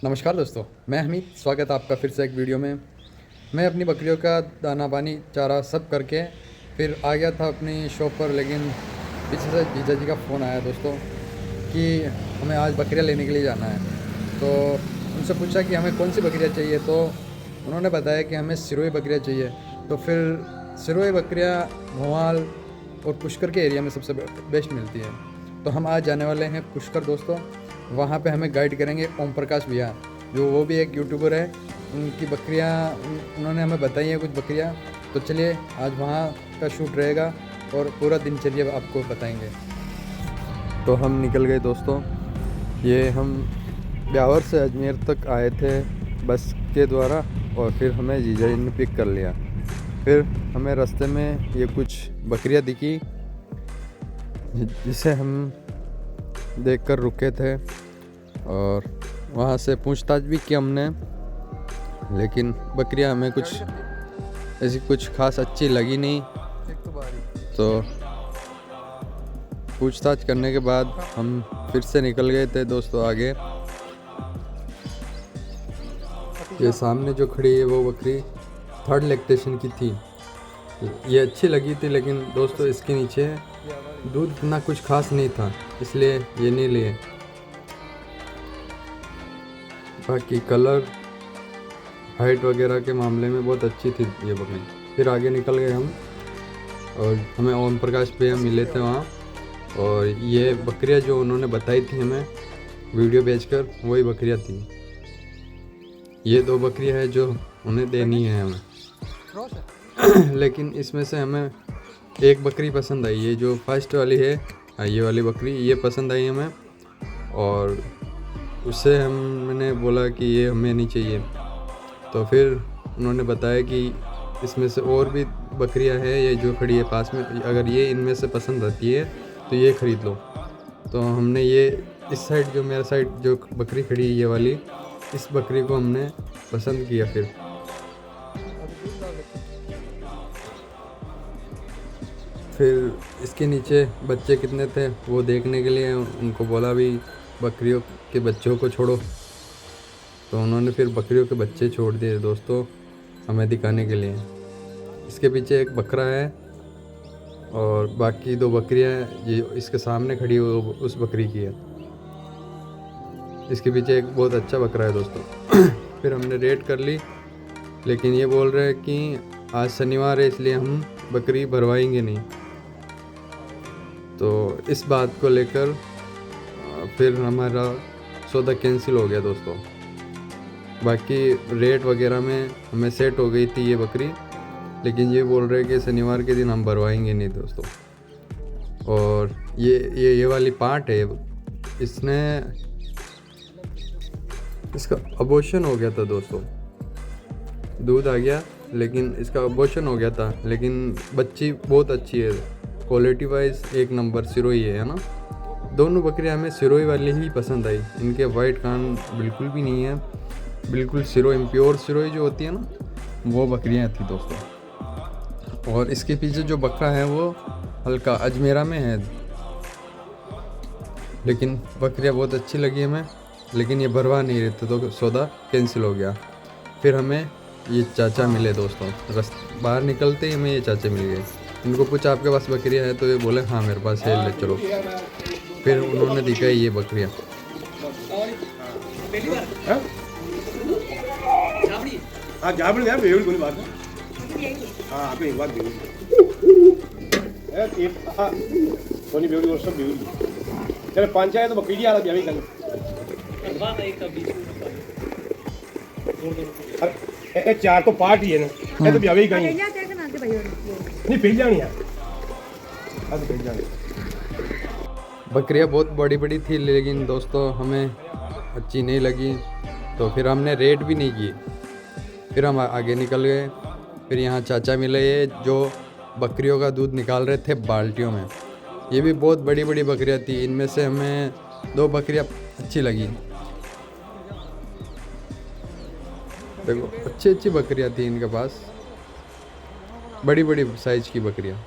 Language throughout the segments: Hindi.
नमस्कार दोस्तों, मैं हमीद। स्वागत है आपका फिर से एक वीडियो में। मैं अपनी बकरियों का दाना पानी चारा सब करके फिर आ गया था अपनी शॉप पर, लेकिन पीछे से जीजा जी का फ़ोन आया दोस्तों कि हमें आज बकरियां लेने के लिए जाना है। तो उनसे पूछा कि हमें कौन सी बकरियां चाहिए, तो उन्होंने बताया कि हमें सिरोही बकरियां चाहिए। तो फिर सिरोही बकरियां भोपाल और पुष्कर के एरिया में सबसे बेस्ट मिलती है। तो हम आज जाने वाले हैं पुष्कर दोस्तों। वहाँ पे हमें गाइड करेंगे ओम प्रकाश भैया, जो वो भी एक यूट्यूबर है। उनकी बकरियाँ उन्होंने हमें बताई हैं कुछ बकरियाँ। तो चलिए आज वहाँ का शूट रहेगा और पूरा दिनचर्या आपको बताएंगे। तो हम निकल गए दोस्तों। ये हम ब्यावर से अजमेर तक आए थे बस के द्वारा, और फिर हमें जीजा जी ने पिक कर लिया। फिर हमें रास्ते में ये कुछ बकरियां दिखी जिसे हम देखकर रुके थे, और वहाँ से पूछताछ भी की हमने, लेकिन बकरियां हमें कुछ ऐसी कुछ खास अच्छी लगी नहीं। तो पूछताछ करने के बाद हम फिर से निकल गए थे दोस्तों आगे। ये सामने जो खड़ी है वो बकरी थर्ड लैक्टेशन की थी। ये अच्छी लगी थी, लेकिन दोस्तों इसके नीचे दूध इतना कुछ खास नहीं था, इसलिए ये नहीं लिए। बाकी कलर हाइट वगैरह के मामले में बहुत अच्छी थी ये बकरी। फिर आगे निकल गए हम, और हमें ओम प्रकाश भैया मिले थे वहाँ। और ये बकरियाँ जो उन्होंने बताई थी हमें वीडियो भेजकर, वही बकरियाँ थी। ये दो बकरियाँ हैं जो उन्हें देनी है हमें। लेकिन इसमें से हमें एक बकरी पसंद आई, ये जो फर्स्ट वाली है, ये वाली बकरी ये पसंद आई हमें। और उससे मैंने बोला कि ये हमें नहीं चाहिए। तो फिर उन्होंने बताया कि इसमें से और भी बकरियां हैं, ये जो खड़ी है पास में, अगर ये इनमें से पसंद आती है तो ये ख़रीद लो। तो हमने ये इस साइड जो मेरा साइड जो बकरी खड़ी है ये वाली, इस बकरी को हमने पसंद किया। फिर इसके नीचे बच्चे कितने थे वो देखने के लिए उनको बोला भी बकरियों के बच्चों को छोड़ो। तो उन्होंने फिर बकरियों के बच्चे छोड़ दिए दोस्तों हमें दिखाने के लिए। इसके पीछे एक बकरा है, और बाकी दो बकरियां ये इसके सामने खड़ी हुई वो उस बकरी की है। इसके पीछे एक बहुत अच्छा बकरा है दोस्तों। फिर हमने रेड कर ली, लेकिन ये बोल रहे हैं कि आज शनिवार है इसलिए हम बकरी भरवाएंगे नहीं। तो इस बात को लेकर फिर हमारा सौदा कैंसिल हो गया दोस्तों। बाकी रेट वगैरह में हमें सेट हो गई थी ये बकरी, लेकिन ये बोल रहे कि शनिवार के दिन हम भरवाएंगे नहीं दोस्तों। और ये वाली पार्ट है, इसने इसका अबॉर्शन हो गया था दोस्तों। दूध आ गया लेकिन इसका अबॉर्शन हो गया था, लेकिन बच्ची बहुत अच्छी है, क्वालिटी वाइज एक नंबर सिरोही है ना। दोनों बकरियां हमें सिरोही वाली ही पसंद आई। इनके वाइट कान बिल्कुल भी नहीं है, बिल्कुल सिरोही प्योर सिरोही जो होती है ना, वो बकरियां थी दोस्तों। और इसके पीछे जो बकरा है वो हल्का अजमेरा में है, लेकिन बकरियां बहुत अच्छी लगी हमें, लेकिन ये भरवा नहीं रहे थे तो सौदा कैंसिल हो गया। फिर हमें ये चाचा मिले दोस्तों, बाहर निकलते ही हमें ये चाचा मिल गए। इनको पूछा आपके पास बकरियां हैं, तो ये बोले हाँ मेरे पास है, ले चलो। फिर उन्होंने दिखाई ये बकरियां। हाँ जाबड़ी यार बेवड़ी कोई बात है। हाँ आपको एक बात बेवड़ी एक कोनी बेवड़ी और सब बेवड़ी। चलो पांच आए तो बकरी आ रहा है कल। अरे चार तो पार्ट ही है ना, ये तो ब्याह ही कहीं नहीं पहल जानी यार। अब पहल जानी बकरियां बहुत बड़ी बड़ी थी, लेकिन दोस्तों हमें अच्छी नहीं लगी, तो फिर हमने रेट भी नहीं की। फिर हम आगे निकल गए। फिर यहाँ चाचा मिले ये जो बकरियों का दूध निकाल रहे थे बाल्टियों में। ये भी बहुत बड़ी बड़ी बकरियाँ थी, इनमें से हमें दो बकरियाँ अच्छी लगी। देखो अच्छी अच्छी बकरियाँ थी इनके पास, बड़ी बड़ी साइज की बकरियाँ।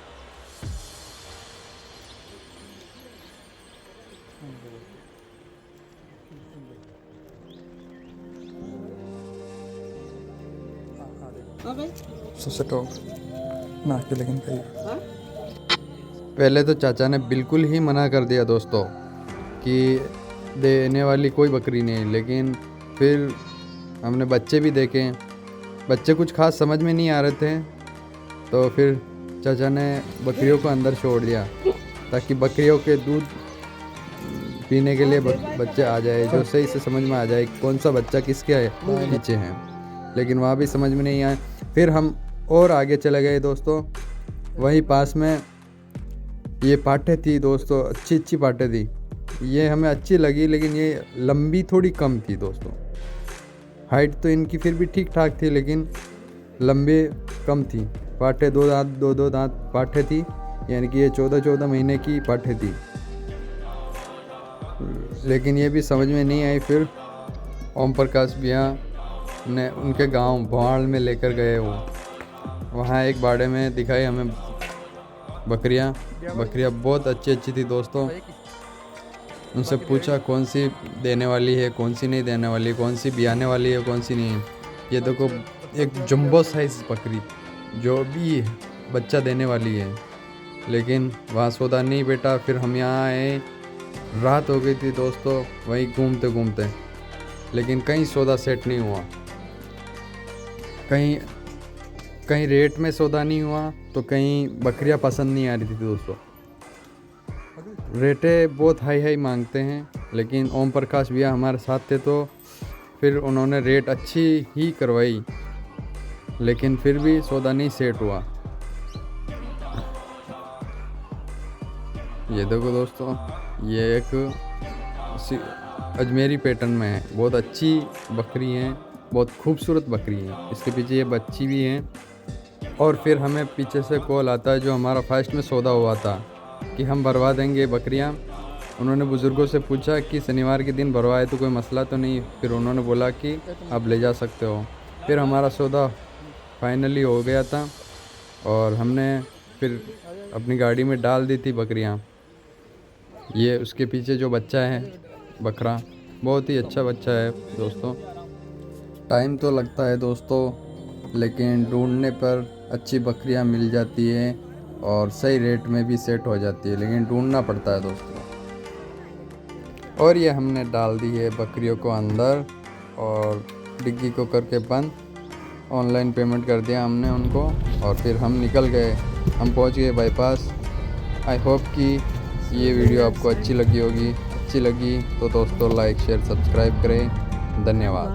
सुसटो ना के लेकिन कहीं पहले तो चाचा ने बिल्कुल ही मना कर दिया दोस्तों कि देने वाली कोई बकरी नहीं, लेकिन फिर हमने बच्चे भी देखे, बच्चे कुछ खास समझ में नहीं आ रहे थे, तो फिर चाचा ने बकरियों को अंदर छोड़ दिया ताकि बकरियों के दूध पीने के लिए बच्चे आ जाए, जो सही से समझ में आ जाए कौन सा बच्चा किसके पीछे है। लेकिन वहाँ भी समझ में नहीं आया। फिर हम और आगे चले गए दोस्तों, वहीं पास में ये पाठे थी दोस्तों, अच्छी अच्छी पाठे थी। ये हमें अच्छी लगी, लेकिन ये लंबी थोड़ी कम थी दोस्तों। हाइट तो इनकी फिर भी ठीक ठाक थी, लेकिन लंबी कम थी। पाठे दो दांत पाठे थी, यानी कि ये 14 महीने की पाठे थी। लेकिन ये भी समझ में नहीं आई। फिर ओम प्रकाश भैया ने उनके गांव भवाड़ में लेकर गए वो, वहाँ एक बाड़े में दिखाई हमें बकरियाँ बहुत अच्छी अच्छी थी दोस्तों। उनसे पूछा कौन सी देने वाली है, कौन सी नहीं देने वाली, कौन सी बियाने वाली है, कौन सी नहीं। ये देखो एक जंबो साइज बकरी जो भी बच्चा देने वाली है, लेकिन वहाँ सौदा नहीं बेटा। फिर हम यहाँ आए, रात हो गई थी दोस्तों वहीं घूमते घूमते, लेकिन कहीं सौदा सेट नहीं हुआ। कहीं रेट में सौदा नहीं हुआ, तो कहीं बकरियां पसंद नहीं आ रही थी दोस्तों। रेटें बहुत हाई मांगते हैं, लेकिन ओम प्रकाश भैया हमारे साथ थे, तो फिर उन्होंने रेट अच्छी ही करवाई, लेकिन फिर भी सौदा नहीं सेट हुआ। ये देखो दोस्तों, ये एक अजमेरी पैटर्न में है, बहुत अच्छी बकरी है, बहुत खूबसूरत बकरी है। इसके पीछे ये बच्ची भी हैं। और फिर हमें पीछे से कॉल आता है, जो हमारा फर्स्ट में सौदा हुआ था कि हम भरवा देंगे बकरियां। उन्होंने बुज़ुर्गों से पूछा कि शनिवार के दिन भरवाए तो कोई मसला तो नहीं। फिर उन्होंने बोला कि आप ले जा सकते हो। फिर हमारा सौदा फाइनली हो गया था, और हमने फिर अपनी गाड़ी में डाल दी थी बकरियां। ये उसके पीछे जो बच्चा है बकरा, बहुत ही अच्छा बच्चा है दोस्तों। टाइम तो लगता है दोस्तों, लेकिन ढूंढने पर अच्छी बकरियां मिल जाती है और सही रेट में भी सेट हो जाती है, लेकिन ढूंढना पड़ता है दोस्तों। और ये हमने डाल दी है बकरियों को अंदर और डिग्गी को करके बंद। ऑनलाइन पेमेंट कर दिया हमने उनको, और फिर हम निकल गए। हम पहुंच गए बाईपास। आई होप कि ये वीडियो आपको अच्छी लगी होगी। अच्छी लगी तो दोस्तों लाइक शेयर सब्सक्राइब करें। धन्यवाद।